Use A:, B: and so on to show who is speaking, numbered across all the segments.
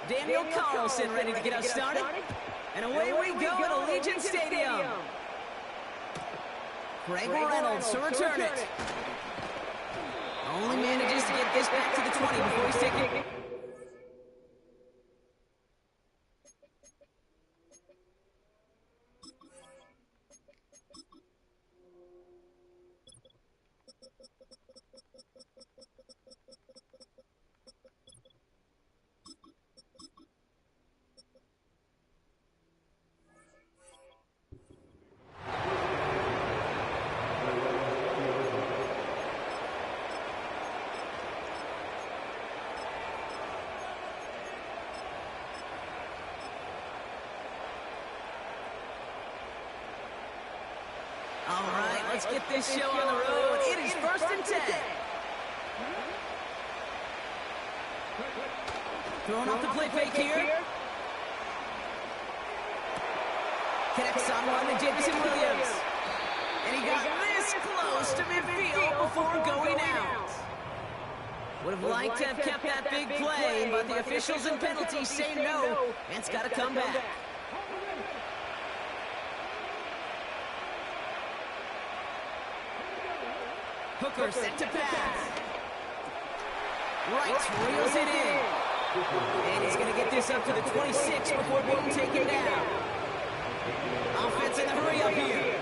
A: Daniel Carlson ready to get us started. And away we go at Allegiant Stadium. Craig Reynolds to return it. Only manages to get this back to the 20 before he's taken. All right, let's get this show on the road. It is 1st and 10. Throwing off the play fake here. Connects on one to Jameson Williams. And he got this close to midfield before going out. Would have liked to have kept that big play, but the officials and penalties say no, and it's got to come back. Hooker set to pass. Right, reels it in. And he's going to get this up to the 26 before being taken down. Offense in the hurry up here.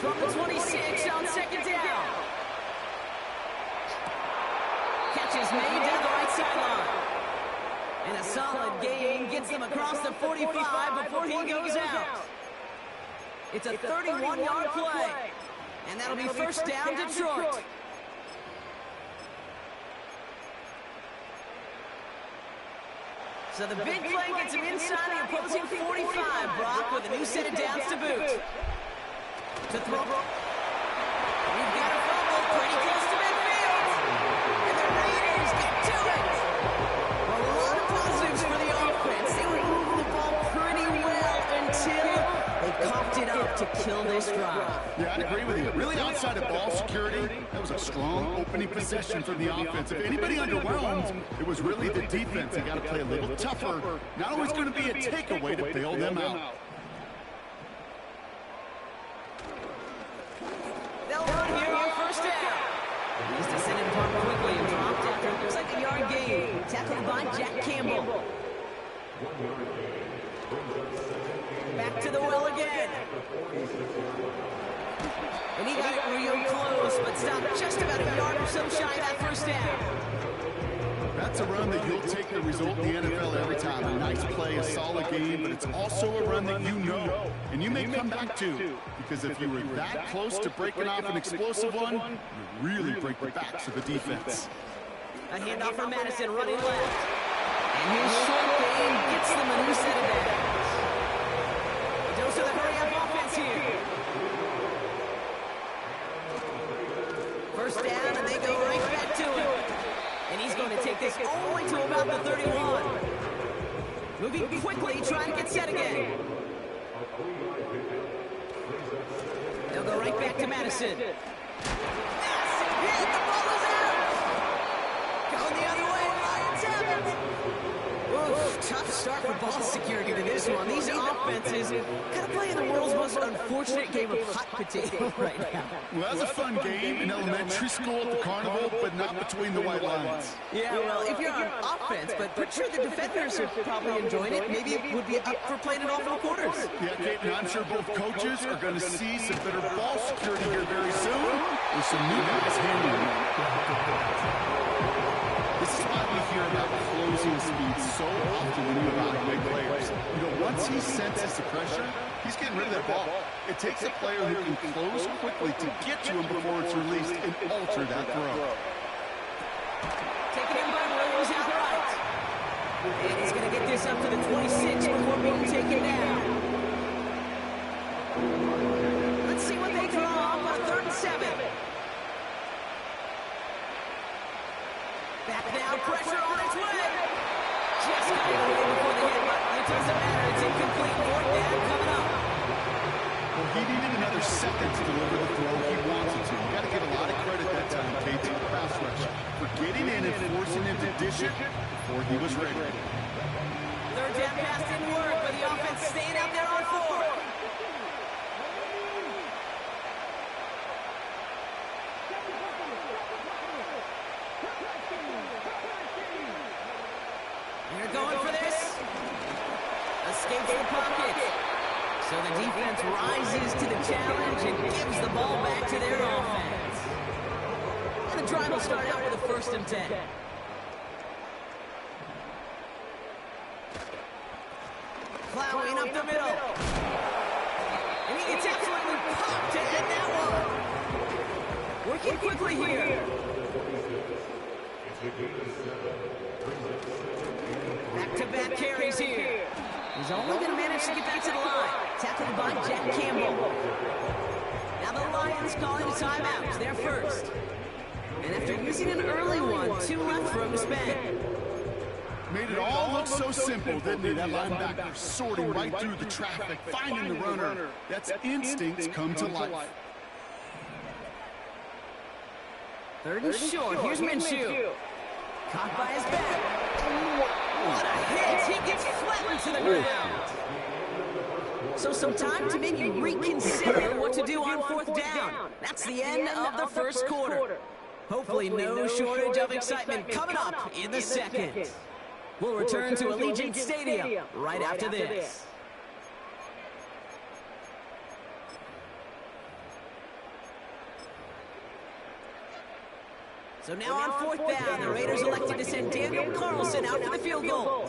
A: From the 26 on 2nd down. Catch is made down the right sideline. And a solid gain gets them across the 45 before he goes out. It's a 31-yard play. And that'll be 1st down, Detroit. So the big play gets him inside the opposing 45. Brock with a new set of downs to boot. To throw. We've got a fumble pretty close to midfield. And the Raiders get to it. A lot of positives for the offense. They were moving the ball pretty well until they coughed it up to kill this drive.
B: Yeah, I'd agree with you. Really outside of ball security, that was a strong opening possession from the offense. If anybody underwhelmed, it was really the defense. They got to play a little tougher. Not always going to be a takeaway to bail them out.
A: They'll run here on 1st down. He's descended upon quickly and dropped after it looks like a yard gain. Tackled by Jack Campbell. Back to the well again. And he got it real close, but stopped just about a yard or so shy of that 1st down.
B: That's a run that you'll take the result in the NFL every time. A nice play, a solid game, but it's also a run that you know, and you may come back to. Because if you were that close to breaking off an explosive one, you really break the backs of the defense.
A: A handoff for Madison running left. And his short game gets them a new set of downs. Dose of the hurry-up offense here. 1st down, and they go right back to it. And he's going to take this all the way to about the 31. Moving quickly, trying to get set again. They'll go right back to Madison. Madison hit, the ball is out. Going the other way, Lions have it. Oof, tough start for ball security to this one. These offenses kind of playing the world's most unfortunate game of hot potato right now.
B: Well, that was a fun game in elementary school at the carnival, but not between the white lines.
A: Yeah, well, if you're on offense, but pretty sure the defenders are probably enjoying it. Maybe it would be up for playing it off in the quarters.
B: Yeah, Kate, and I'm sure both coaches are going to see some better ball security here very soon with some new guys handling it. This is why we hear about closing speed so often when you evaluate players. You know, once he senses the pressure, he's getting rid of that ball. It takes a player who can close quickly to get to him before it's released and alter that throw.
A: Taken in by Williams outright. And he's going to get this up to the 26 before being taken down. Let's see what they draw on 3rd and 7. Back now, pressure on its way. Just got it away before the hit button. It doesn't matter. It's incomplete. 4th down coming up.
B: Well, he needed another second to deliver the throw he wanted to. You got to give a lot of credit that time, Kate, to the pass rush for getting in and forcing him to dish it before he was ready.
A: Third down pass didn't work, but the offense staying out there on 4. They're going for this. Escapes the pocket. So the defense rises to the challenge and gives the ball back to their offense. And the drive will start out with a 1st and 10. Plowing up the middle. And he gets absolutely popped to end that one. Working quickly here. Back-to-back carries here. He's only going to manage to get back to the line. Tackled by Jack Campbell. Now the Lions calling a timeout. They're first. And after using an early one, 2 left for him to spend.
B: Made it all look so simple, didn't he? That linebacker sorting right through the traffic, finding the runner. That's instincts come to life.
A: 3rd and short. Here's Minshew. Caught by his back. What a hit. He gets flattened to the ground. So some time to maybe reconsider what to do on 4th down. That's the end of the first quarter. Hopefully no shortage of excitement coming up in the second. We'll return to Allegiant Stadium right after this. So now on 4th down, the Raiders elected to send Daniel Carlson out for the field goal.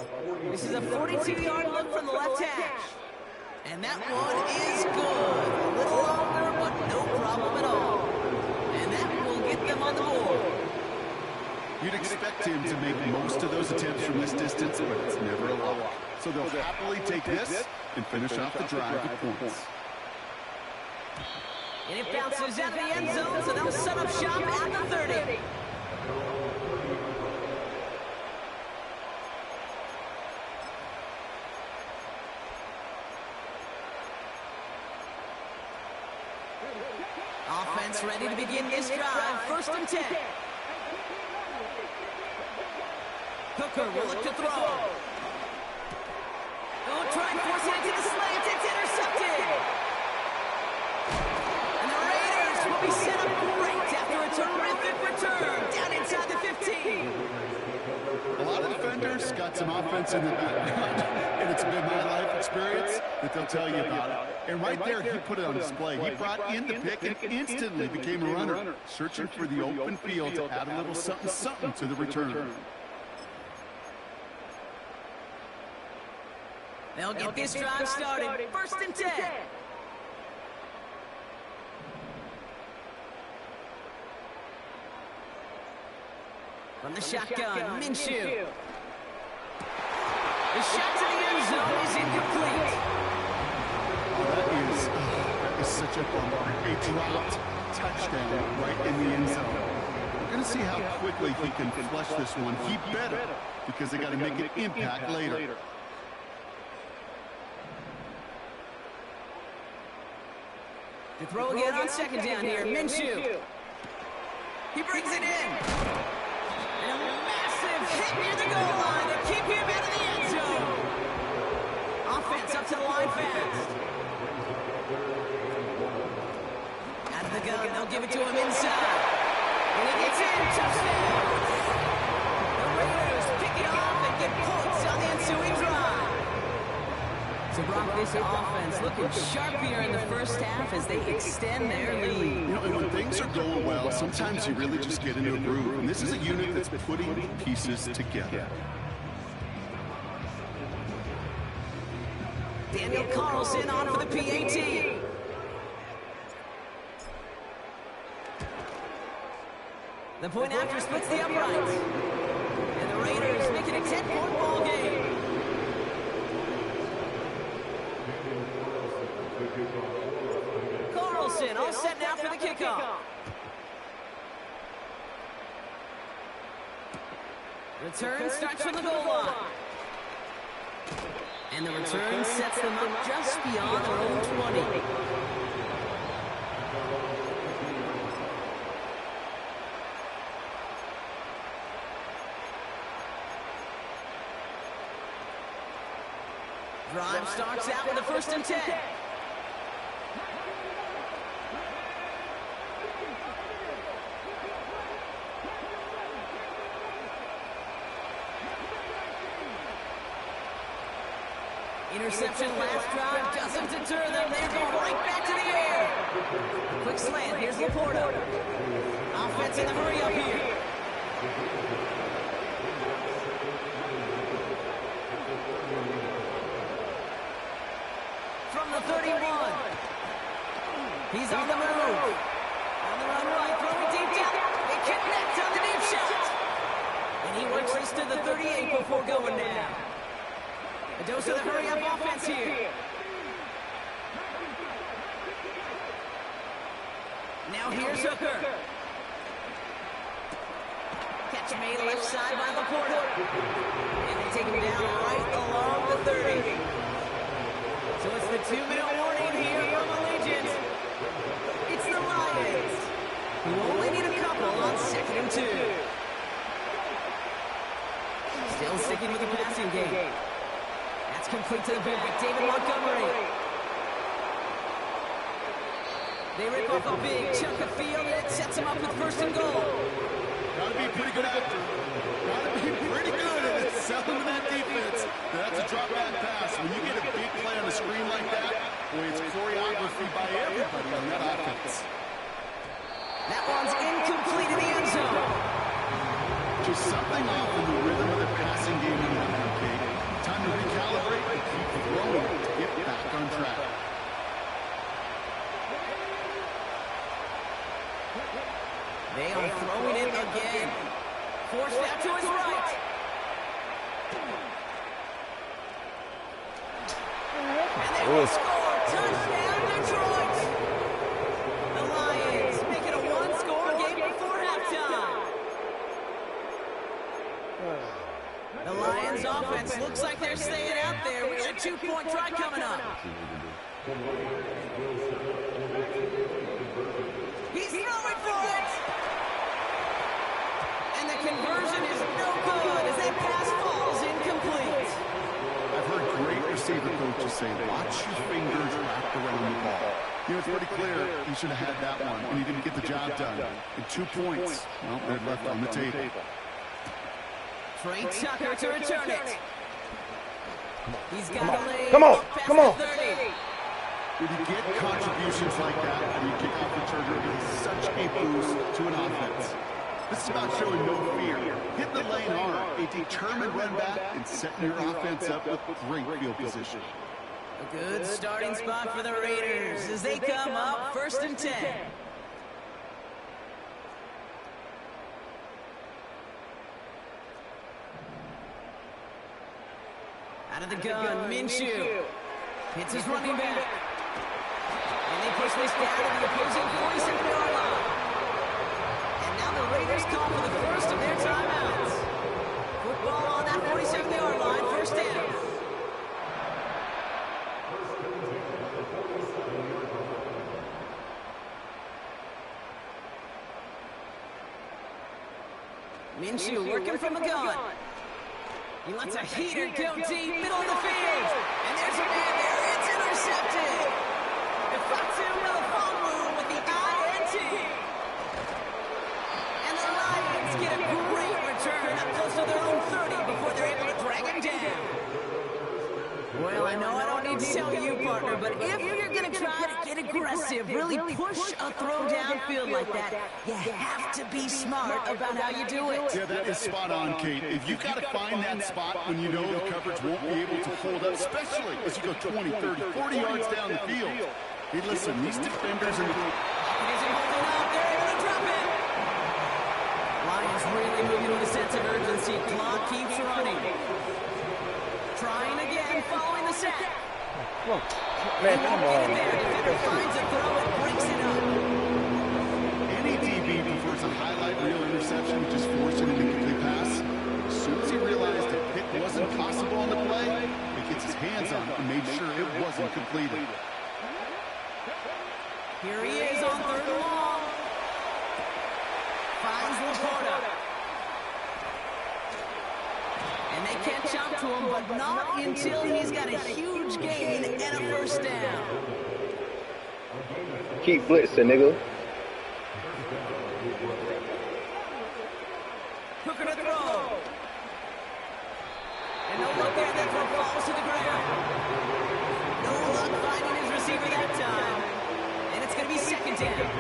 A: This is a 42-yard look from the left hash. And that one is good. A little longer, but no problem at all. And that will get them on the board.
B: You'd expect him to make most of those attempts from this distance, but it's never a lot. So they'll happily take this and finish off the drive with points.
A: And it bounces out of the end zone, so they'll set up shop at the 30. Offense ready to begin this drive. 1st and 10. Hooker will look to throw. Oh, try and force it into the slants. It's intercepted. And the Raiders will be set up great after a terrific return down inside the 15.
B: A lot of defenders got some offense in the background, and it's been my life experience that they'll tell you about it. And right there, he put it on display. He brought in the pick and instantly became a runner, searching for the open field to add a little something to the return.
A: They'll get this drive started. 1st and 10. From the shotgun, Minshew. The shot to the end zone is incomplete.
B: That is such a bummer. A dropped touchdown right in the end zone. We're going to see how quickly he can flush this one. He better, because they got to make an impact later.
A: To throw again on 2nd down here, Minshew. He brings it in. And a massive hit near the goal line to keep him out of the end zone. Offense up to the line fast. Out of the gun, they'll give it to him inside. And he gets in, touchdown. The Raiders pick it off and get points on the ensuing drive. So Brock, this offense looking sharpier in the first half as they extend their lead.
B: You know, and when things are going well, sometimes you really just get into a groove. And this is a unit that's putting pieces together.
A: Daniel Carlson on for the PAT. The point after splits the uprights. And the Raiders make it a 10-point ball game. Carlson all set now for the kickoff. Return starts from the goal line. And the return sets them up just beyond their own 20. drive starts out with a 1st and 10. Interception last drive doesn't deter them. They're going right back to the air. Quick slant. Here's Laporta. Offense in the hurry up here. From the 31. He's on the move. On the run right. Throwing deep down. They connect on the deep shot. And he works this to the 38 before going down. A dose of the hurry-up offense here. Now here's Hooker. Catch made left side by Laporta. And they take him down right along the 30. So it's the 2-minute warning here from Allegiant. It's the Lions, who only need a couple on 2nd and 2. Still sticking with the passing game. That's complete to the back. David Montgomery. They rip off a big chunk of field, and it sets him up with 1st and goal.
B: Gotta be pretty good actor. Gotta be pretty good at selling to that defense. That's a drop back pass. When you get a big play on the screen like that, boy, it's choreography by everybody on that offense.
A: That one's incomplete in the end zone.
B: Just something off in the rhythm of the passing game in that one, Kate. Time to recalibrate and keep throwing to get back on track.
A: They are throwing it again. Forced out to his right. And they will score. Touchdown, Detroit. The Lions make it a one-score game before halftime. The Lions offense looks like they're staying out there. We got a 2-point try coming up. He's throwing for it. And the conversion is no good as that pass falls incomplete.
B: I've heard great receiver coaches say, watch your fingers wrapped around the ball. You know, it's pretty clear he should have had that one, and he didn't get the job done. And 2 points, well, they're left on the table.
A: Trey Tucker to return it. He's got a lane.
C: Come on.
B: When you get contributions like that, and you kick off returner, it is such a boost to an offense. This is about showing no fear. Hit the lane hard, a determined run back, and setting your offense up with great field position.
A: A good starting spot for the Raiders as they come up 1st and 10. Out of the gun, Minshew hits his running back. And they push this down to the opposing 47-yard line. And now the Raiders call for the first of their timeouts. Football on that 47-yard line, 1st down. Minshew working from the gun. He lets a heater go deep, middle of the field. And there's a man there. It's intercepted. Fatu Melifonwu with the INT. And the Lions get a great return up close to their own 30 before they're able to drag him down. Well, I know I don't need to tell you, partner, but if you're going to try to get aggressive, really push a throw downfield like that, you have to be smart about how you do it.
B: Yeah, that is spot on, Kate. If you've got to find that spot when you know the coverage won't be able to hold up, especially as you go 20, 30, 40 yards down the field. Hey, listen, these defenders in the...
A: Isn't holding up. They're able to drop it. Lions really moving with a sense of urgency. Clock keeps running. Trying again, following the sack.
C: Come on. Man, come on.
A: Defender finds a throw and breaks it up.
B: Any DB prefers a highlight reel interception, just forcing an incomplete pass. As soon as he realized a pick wasn't possible on the play, he gets his hands on it and made sure it wasn't completed.
A: Here he is on 3rd and long. Finds Laporta. And they catch up to him, but not until he's got a huge gain and a first down.
C: Keep blitzing, nigga.
A: Hooker to throw. And no look there, that throw falls to the ground. No luck finding his receiver that time. And it's going to be second down.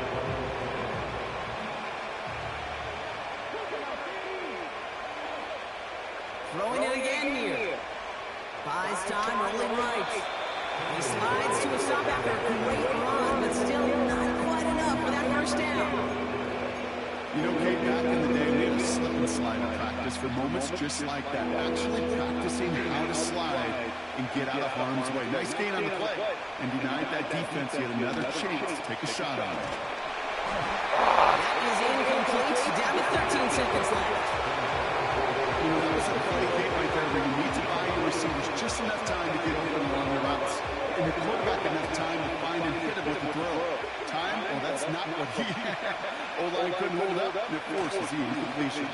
A: Throwing it again here. Buys time, rolling right. He slides to a stop after a great run, but still not quite enough for that first down.
B: You know, Kate, back in the day, we had a slip and slide practice for moments just like that. Actually practicing how to slide and get out of harm's way. Nice gain on the play. And denied that defense yet another chance to take a shot on it.
A: That is incomplete. Down to 13 seconds left.
B: You know, that was a play, Kate, right there where you need to buy your receivers just enough time to get open along the routes. And the quarterback enough time to find and hit him with the throw. Time? Well, that's not what he had. O-line couldn't hold up, and it forces the incompletion.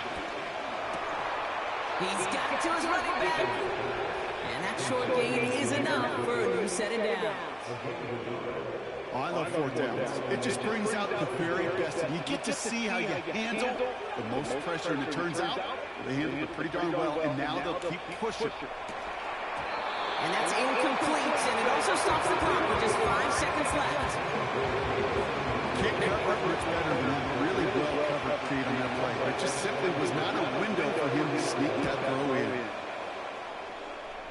A: He's got it to his running back. And that short gain is enough for a new set of downs.
B: Oh, I love fourth downs. It just brings out the very best. And you get to see how you handle the most pressure. And it turns out they handled it pretty darn well. And now they'll keep pushing.
A: And that's incomplete. And it also stops the clock with just 5 seconds left.
B: Can't cover much better than that. Really well covered feed on that play. It just simply was not a window for him to sneak that throw in.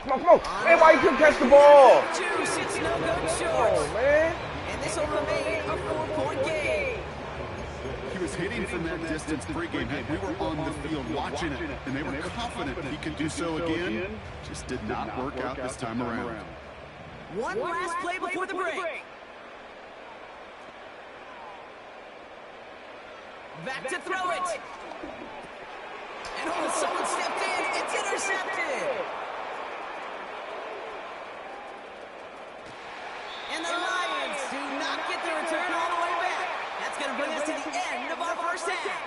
C: Come on, come on. Hey, why you couldn't catch the ball?
A: Juice, it's no good short.
C: Oh, man.
A: And this will remain a 4-point game.
B: He was hitting from that distance pregame. Hey, we were on the field watching it, and they were confident he could do so again. Just did not work out this time around.
A: One last play before the break. Back to throw it. And oh, someone stepped in. It's intercepted. And the Lions do not get the return all the way back. That's going to bring us to the end of our first half.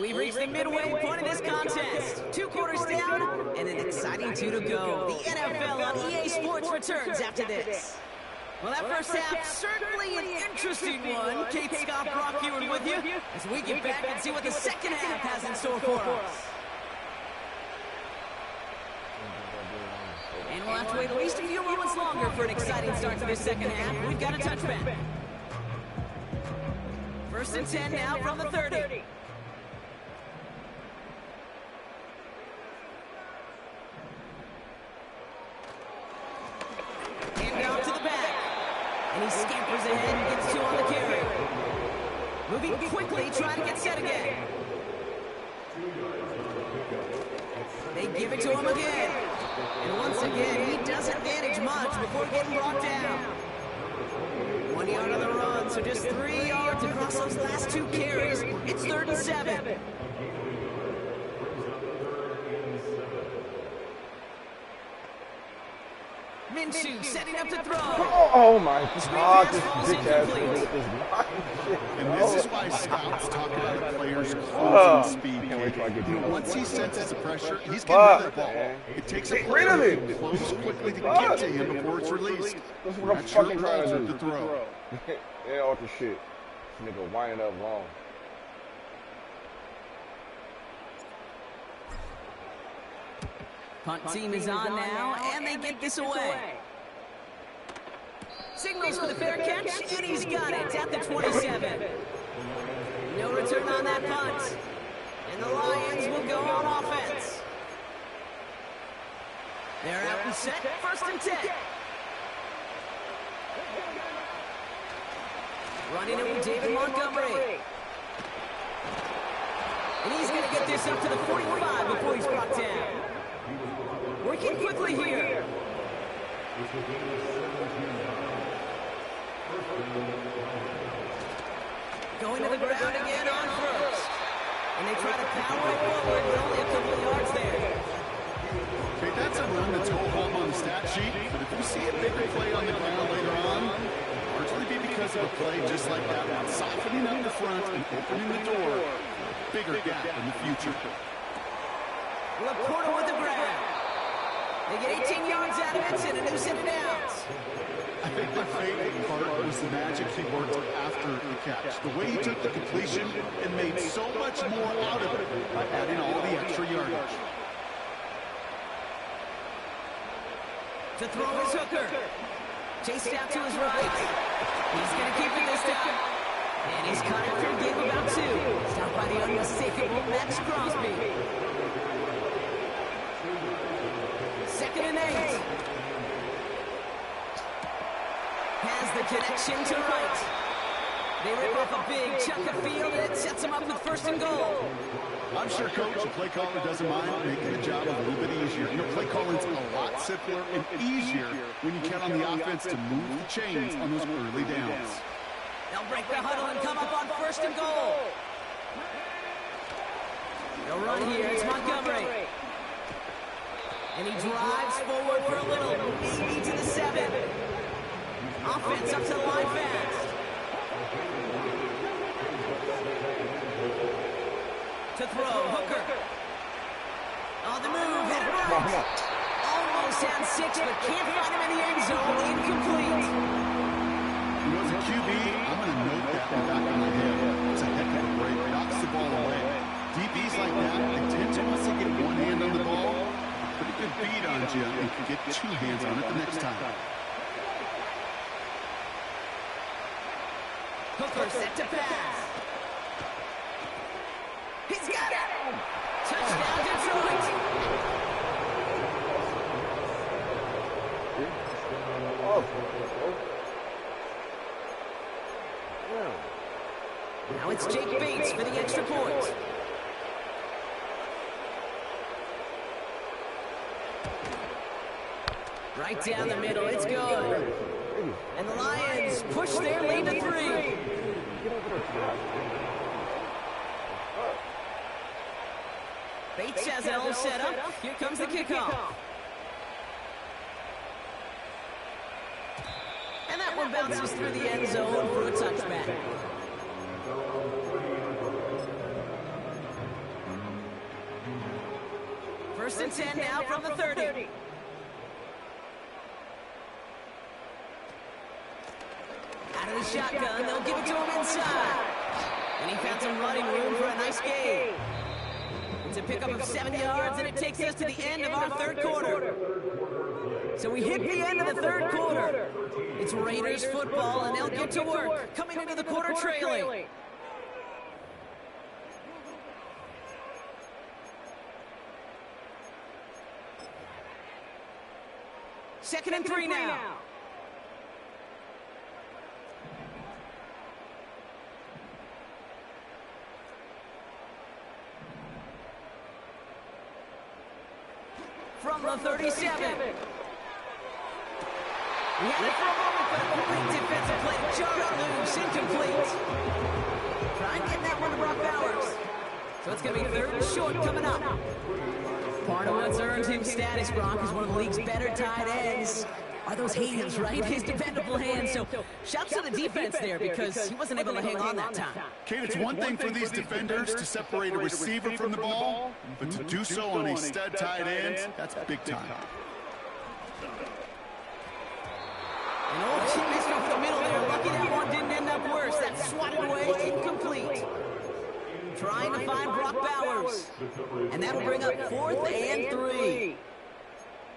A: We've reached the midway point of this contest. 2 quarters down and an exciting 2 to go. The NFL on EA Sports returns after this. Well, that first half, certainly an interesting one. Kate Scott, Brock Ewan with you as we get back and see what the second half has in store for us. And we'll have to wait at least a few moments longer for an exciting start to this second half. We've got a touchback. First and 10 now from the 30. Hand off to the back. And he scampers ahead and gets 2 on the carry. Moving quickly, trying to get set again. They give it to him again. And once again, he doesn't manage much before getting brought down. 1 yard on the run, so just 3 yards across those last 2 carries. It's 3rd and 7. Minshew setting up to throw.
C: Oh my God, this bitch ass nigga with this shit.
B: And this is why scouts talk about a player's closing speed. Once he senses the pressure, he's getting rid of the ball. It takes a player to close quickly to get to him before it's released.
C: That's what I'm fucking trying to do.
B: The throw.
C: Yeah, all the shit. This nigga winding up wrong.
A: Punt team is on now, and they get this away. Signals for the fair catch, and he's got it at the 27. No return on that punt. And the Lions will go on offense. They're out and set, 1st and 10. Running it with David Montgomery. And he's going to get this up to the 45 before he's brought down. Working quickly here. Going to the ground again on first. And they try to power it forward, but only a couple of yards there.
B: Okay, that's a run that's go home on the stat sheet, but if you see a bigger play on the ground later on, largely be because because of a play just like that one, softening up the front and opening the door, bigger gap in the future.
A: Laporta with the grab. They get 18 yards out of it and a new set of downs.
B: I think my favorite part was the magic he worked after the catch. The way he took the completion and made so much more out of it by adding all the extra yardage.
A: To throw his hooker. Chased out to his right. He's going to keep it this time. And he's caught it for a game of about 2. Stopped by the unmistakable Max Crosby. 2nd and 8. Has the connection to right. They rip off a big chunk of field and it sets them up with 1st and goal.
B: I'm sure Coach, the play caller doesn't mind making the job a little bit easier. You know, play calling's a lot simpler and easier when you count on the offense to move the chains on those early downs.
A: They'll break the huddle and come up on 1st and goal. They'll run here. It's Montgomery. And he drives forward for a little, maybe to the 7. Offense up to the line fast. To throw, Hooker. On the move, hit it right. Almost had 6, but can't find him in the end zone. Incomplete.
B: You know, as a QB, I'm going to note that in the back of my head. It's a heck of a break. Knocks the ball away. DBs like that, they tend to, once they get one hand on the ball, pretty good beat on you and can get 2 hands on it the next time.
A: Hooker set to pass. He's got it! Touchdown Detroit! Now it's Jake Bates for the extra point. Right down the middle, it's good. And the Lions push their lead to 3. Bates has it all set up. Here comes the kickoff. And that one bounces through the end zone for a touchback. First and 10 now from the 30. Out of the shotgun, they'll give it to him inside. And he found some running room for a nice gain. It's a pickup of 7 yards, and it takes us to the end of our 3rd quarter. So we hit the end of the 3rd quarter. It's Raiders football, and they'll get to work, coming into the quarter trailing. Second and 3 now. From the 37. He had it for a moment, but a great defensive play. Jarred loose, incomplete. Try and get that one to Brock Bowers. So it's going to be 3rd and short coming up. Part of what's earned him status, Brock, is one of the league's better tight ends. Are those hands, right? His dependable hands. So shouts to the defense there because he wasn't able to hang on that time.
B: Kate, it's one thing for these defenders to separate a receiver from the ball, but to do so on a stud tight end, that's big time.
A: And old Chip missed off the middle there. Lucky that one didn't end up worse. That's swatted away, incomplete. Trying to find Brock Bowers. And that'll bring up 4th and 3.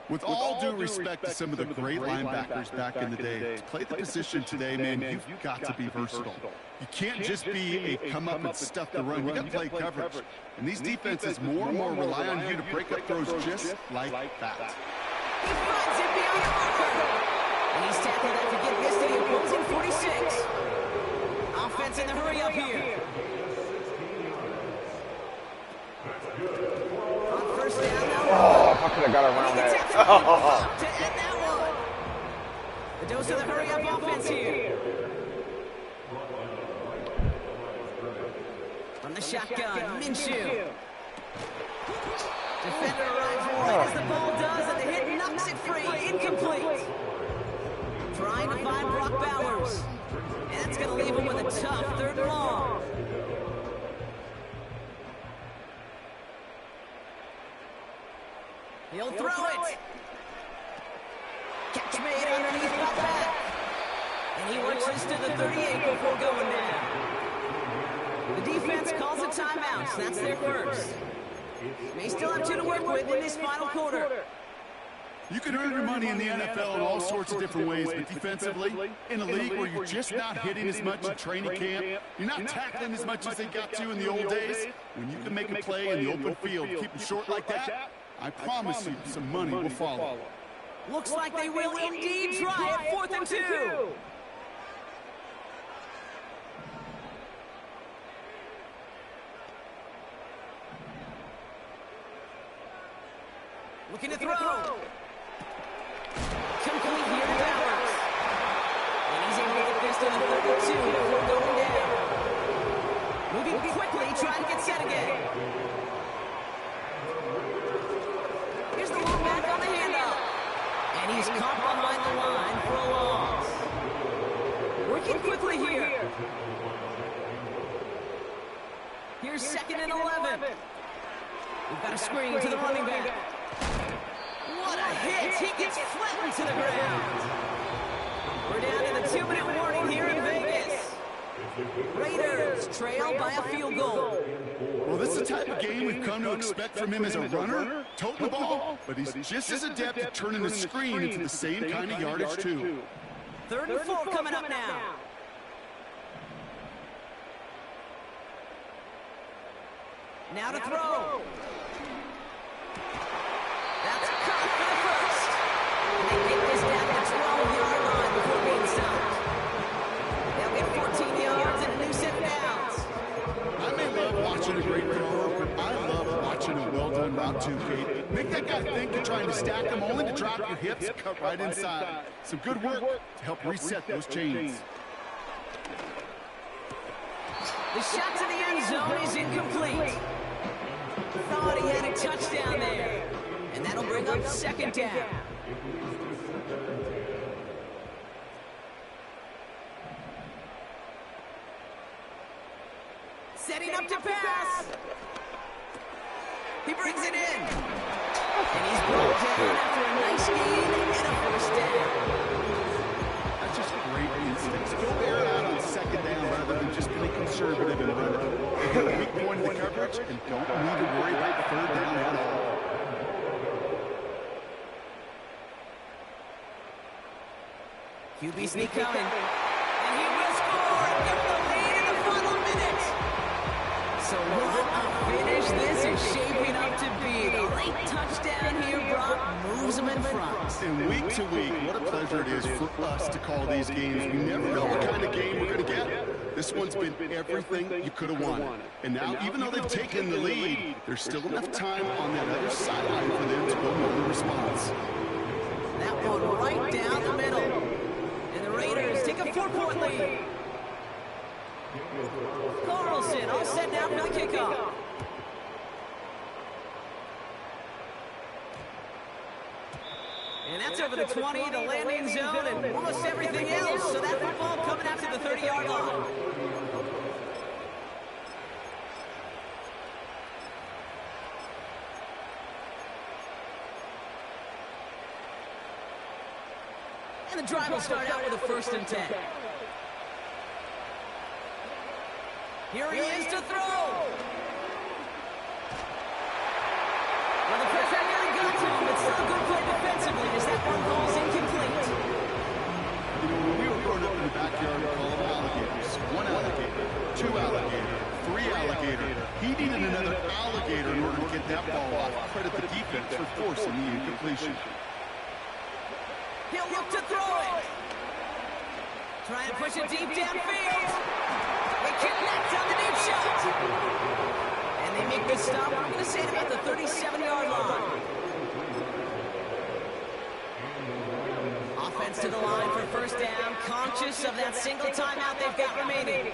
B: With all due respect to some of the great linebackers back in the day, to play the position today, man, you've got to be versatile. You can't just be a come up and stuff the run. You got to play coverage. And these defenses more and more rely on you to break up throws just like that.
A: He finds it beyond the marker. And he's tackled that to get this to the opposing 46. Offense in the hurry up here. On 1st down now.
C: Oh, I could have got around that.
A: To end that one. The dose of the hurry up offense here. From the shotgun, Minshew. Defender arrives right as the ball does, and the hit knocks it free. Incomplete. Trying to find Brock Bowers. And That's going to leave him with a tough 3rd and long. He'll throw it. Catch made underneath the back. And he works this to the 38 before going down. The defense calls a timeout, so that's their first. They still have 2 to work with in this final quarter.
B: You can earn your money in the NFL in all sorts of different ways, but defensively, in a league where you're just not hitting as much in training camp, you're not tackling as much as they got to in the old days, when you can make a play in the open field, keep them short like that, I promise you some money will follow.
A: Looks like they will indeed try it. 4th and 2. Looking to throw. Complete here to Bowers. And he's able to get this to the 32 before going down. Moving quickly, trying to get set again. Here's the look back on the handoff. And he's caught behind the line for a loss. Working quickly here. Here's 2nd and 11. We've got a screen to the running back. What a hit! He gets flattened to the ground. We're down to the 2-minute warning here in Vegas. Raiders trail by a field goal.
B: Well, this is the type of game we've come to expect from him as a runner, toting the ball, but he's just as adept at turning the screen into the same kind of yardage, too.
A: 3rd and 4 coming up now. Now to throw. That's caught for the first. And they get this down to the 12-yard line before being stopped. They'll get 14 yards and a new set of downs.
B: I may love watching a great thrower, but I love watching a well-done route too, Kate. Make that guy think you're trying to stack them only to drop your hips, cut right inside. Some good work to help reset those chains.
A: The shot to the end zone is incomplete. Thought he had a touchdown there. And that'll bring up 2nd down. Setting up to pass. He brings it in. And he's brought down after a nice gain and a 1st down.
B: That's just great instincts. Go air it out on 2nd down rather than just being conservative and running. They get a weak point in the coverage and don't need to worry about 3rd down at all.
A: QB sneak coming. And he will score and give the lead in the final minute. So what a finish this is shaping up to be. The late touchdown here, Brock, moves him in front.
B: And week to week, what a pleasure it is for us to call these games. We never know what kind of game we're going to get. This one's been everything you could have wanted. And now, even though they've taken the lead, there's still enough time on that other sideline for them to go know the response.
A: That one right down the middle. And the Raiders take a 4-point lead. Carlson all set now for the kickoff. And that's over the 20, the landing zone, and almost everything else. So that football coming out to the 30-yard line. And the drive will start out with a 1st and 10. Here he is to throw. Well, the pressure nearly got to him, but still a good play defensively as that one falls incomplete.
B: You know, when we were growing up in the backyard, we call them alligators. 1 alligator, 2 alligator, 3 alligator. He needed another alligator in order to get that ball off. Credit the defense for forcing the incompletion.
A: He'll look to throw it. Trying to push it deep downfield. They connect on the deep shot. And they make the stop. I'm going to say it about the 37-yard line. Offense to the line for 1st down, conscious of that single timeout they've got remaining.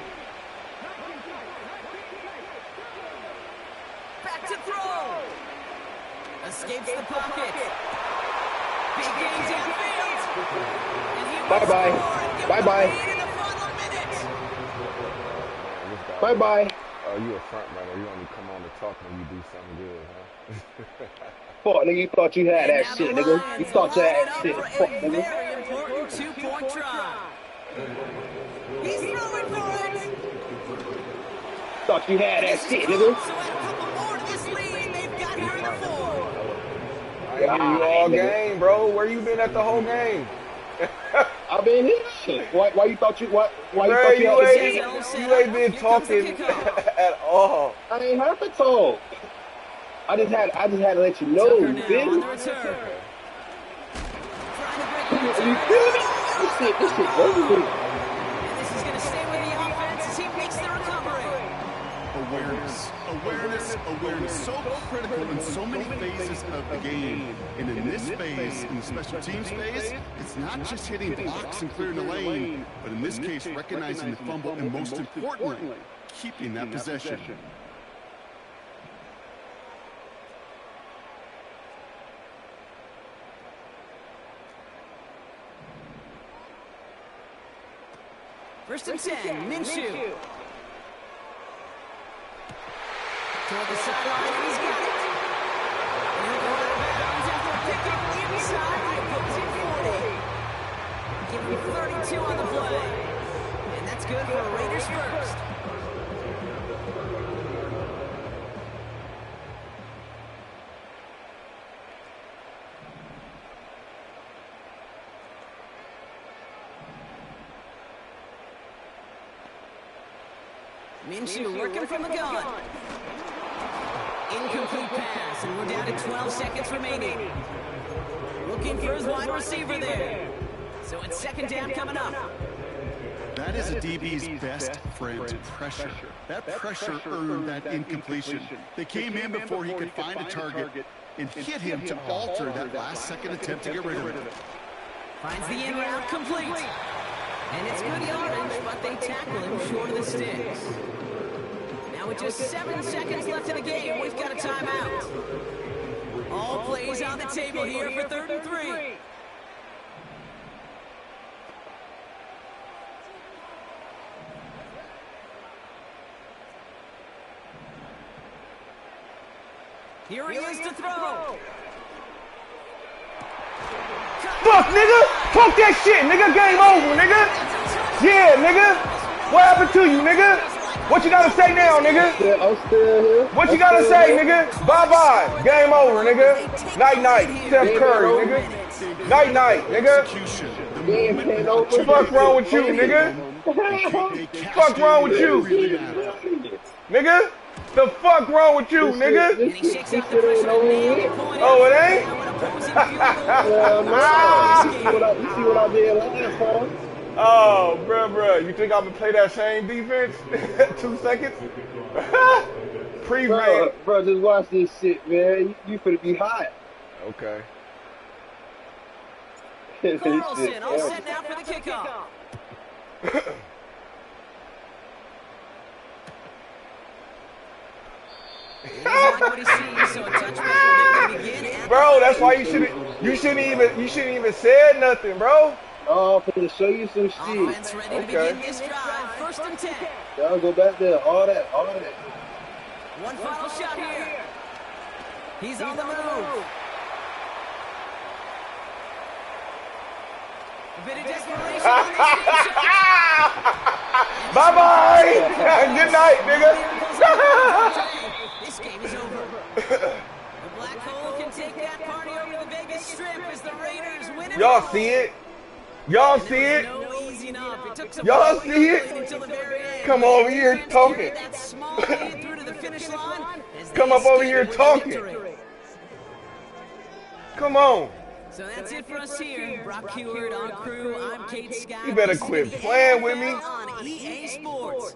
A: Back to throw. Escapes the pocket. Big gain downfield. And he
C: Bye-bye. Bye-bye.
A: in the final minute.
C: Bye-bye. Oh, you a front runner. You only come on to talk when you do something good, huh?
D: Fuck, nigga, you thought you had
A: And
D: that
A: now the
D: shit, nigga. You
A: Lions
D: thought you
A: line
D: had
A: it
D: that
A: up
D: shit.
A: for
D: Fuck,
A: a
D: nigga.
A: very important two-point try. He's throwing for it.
D: Thought you had
A: And
D: that
A: this is
D: shit,
A: close.
D: nigga.
A: So add a couple more to this lead. They've got her in the fourth.
C: I ain't hear you all game, bro. Where you been at the whole game?
D: I've been here. Shit. Why you thought you what? Why you
C: Bro,
D: thought you had to say?
C: you ain't been talking at all.
D: I ain't heard the talk. I just had to let you know,
A: Tucker now
D: bitch.
A: on the return. Trying to break
D: You feel me? This shit over.
A: And this is going to stay with the offense as he makes the recovery.
B: Awareness. So critical in so many phases of the game. And in this phase, in the special teams phase, it's not just hitting blocks and clearing the lane, but in this case, recognizing the fumble and most importantly, keeping that possession.
A: First and 10, Minshew. Toward the sideline, and he's got it. And he'll go out of bounds after a pickup inside the opposing 40. Give him 32 on the play. And that's good for Raiders first. Minshew working from the gun. Incomplete pass, and we're down to 12 seconds remaining. Looking for his wide receiver there. So it's second down coming up.
B: That is a DB's best friend, pressure. That pressure earned that incompletion. They came in before he could find a target and hit him to alter that last-second attempt to get rid of it.
A: Finds the in route complete. And it's good yardage, but they tackle him short of the sticks. Now with just 7 seconds left in the game, we've got a timeout. All plays on the table here for 3rd and 3. Here he is to throw.
C: Fuck, nigga! Fuck that shit, nigga! Game over, nigga! Yeah, nigga! What happened to you, nigga? What you gotta say now, nigga?
D: I'm still here.
C: What you gotta say, nigga? Bye-bye. Game over, nigga. Night-night. Steph Curry, nigga. Night-night, nigga.
D: Game ain't over.
C: Fuck wrong with you, nigga? Fuck wrong with you? Nigga? The fuck wrong with you, nigga?
A: And he shakes out the pressure and nails the point.
C: Oh, it ain't?
D: You see what I did last time?
C: Oh, bruh. You think I'm gonna play that same defense? 2 seconds? Prevent.
D: Bro, just watch this shit, man. You finna be hot.
C: Okay.
A: Carlson all set now for the kickoff.
C: Bro, that's why you shouldn't even said nothing, bro.
D: Oh, I'm finna show you some shit.
A: Offense ready to begin this drive. 1st and 10.
D: Y'all go back there. All that.
A: One final shot here. He's on the move. A bit of desperation.
C: Bye-bye. Good night, nigga.
A: This game is over. The Black Hole can take that party over the Vegas Strip as the Raiders win it.
C: Y'all see it? Y'all see it? Y'all see it? Come over here talking. Come up over here talking. Come on.
A: So that's it for us here. Brock Heward on crew. I'm Kate Scott.
C: You better quit playing with me.
A: On EA Sports.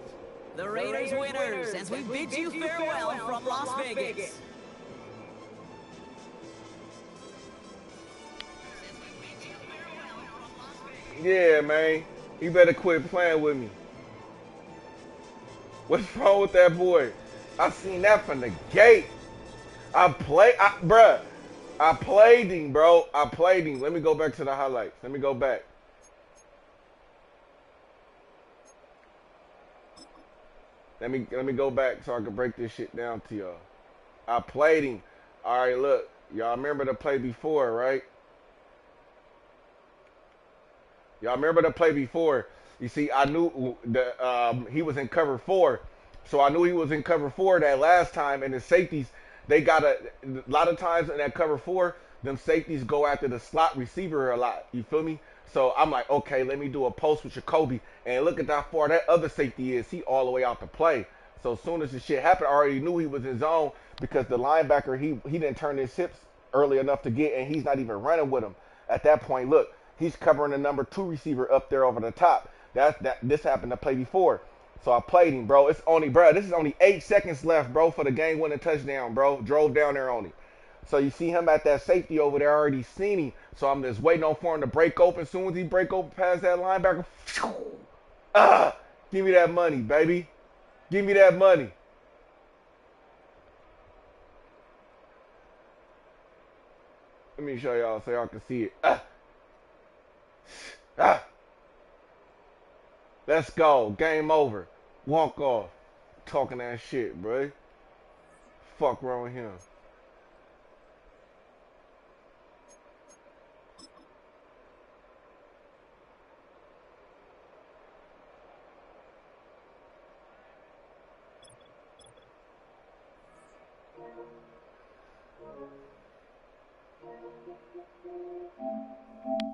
A: The Raiders winners as we bid you farewell from Las Vegas.
C: Yeah, man. You better quit playing with me. What's wrong with that boy? I seen that from the gate. Bruh. I played him, bro. I played him. Let me go back to the highlights. Let me go back. Let me go back so I can break this shit down to y'all. I played him. All right, look, y'all remember the play before, right? Y'all remember the play before? You see, I knew he was in cover four, so I knew he was in cover four that last time. And the safeties, they got a lot of times in that cover four, them safeties go after the slot receiver a lot. You feel me? So I'm like, okay, let me do a post with Jacoby, and look at how far that other safety is. He all the way out to play. So as soon as the shit happened, I already knew he was in zone because the linebacker he didn't turn his hips early enough to get, and he's not even running with him at that point. Look, he's covering the number two receiver up there over the top. This happened to play before. So I played him, bro. This is only 8 seconds left, bro, for the game winning touchdown, bro. Drove down there on him. So you see him at that safety over there, already seen him. So I'm just waiting on for him to break open. As soon as he break open past that linebacker, give me that money, baby. Give me that money. Let me show y'all so y'all can see it. Let's go. Game over. Walk off. Talking that shit, bro. Fuck wrong with him.